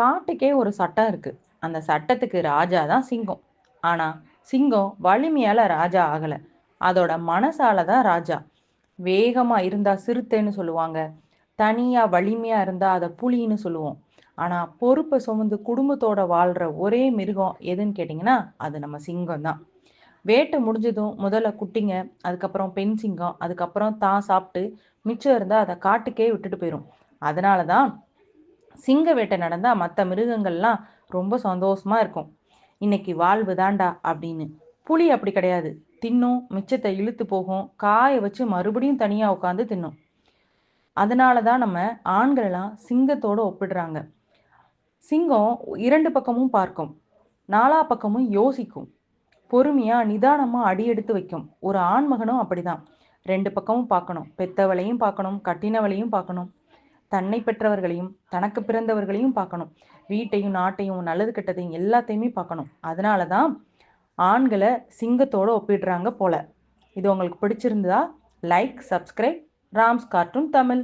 காட்டுக்கே ஒரு சட்டம் இருக்கு. அந்த சட்டத்துக்கு ராஜா தான் சிங்கம். ஆனா சிங்கம் வலிமையால ராஜா ஆகல. அதோட மனசால தான் ராஜா. வேகமா இருந்தா சிறுத்தைன்னு சொல்லுவாங்க. தனியா வலிமையா இருந்தா அத புலின்னு சொல்லுவோம். ஆனா பொறுப்பை சுமந்து குடும்பத்தோட வாழ்ற ஒரே மிருகம் எதுன்னு கேட்டிங்கன்னா அது நம்ம சிங்கம் தான். வேட்டை முடிஞ்சதும் முதல்ல குட்டிங்க, அதுக்கப்புறம் பெண் சிங்கம், அதுக்கப்புறம் தான் சாப்பிட்டு மிச்சம் இருந்தா அதை காட்டுக்கே விட்டுட்டு போயிரும். அதனால தான் சிங்க வேட்டை நடந்தா மற்ற மிருகங்கள்லாம் ரொம்ப சந்தோஷமா இருக்கும். இன்னைக்கு வாழ்வு தாண்டா அப்படின்னு. புலி அப்படி கிடையாது. தின்னும், மிச்சத்தை இழுத்து போகும், காய வச்சு மறுபடியும் தனியா உட்காந்து தின்னும். அதனால தான் நம்ம ஆண்கள் எல்லாம் சிங்கத்தோட ஒப்பிடுறாங்க. சிங்கம் இரண்டு பக்கமும் பார்க்கும், நாலா பக்கமும் யோசிக்கும், பொறுமையா நிதானமா அடி எடுத்து வைக்கும். ஒரு ஆண்மகனும் அப்படிதான். ரெண்டு பக்கமும் பார்க்கணும், பெத்தவளையும் பார்க்கணும், கட்டினவளையும் பார்க்கணும், தன்னை பெற்றவர்களையும் தனக்கு பிறந்தவர்களையும் பார்க்கணும், வீட்டையும் நாட்டையும் நல்லது கெட்டதையும் எல்லாத்தையுமே பார்க்கணும். அதனால தான் ஆண்களை சிங்கத்தோட ஒப்பிடுறாங்க போல. இது உங்களுக்கு பிடிச்சிருந்தா like, subscribe. Rams cartoon Tamil.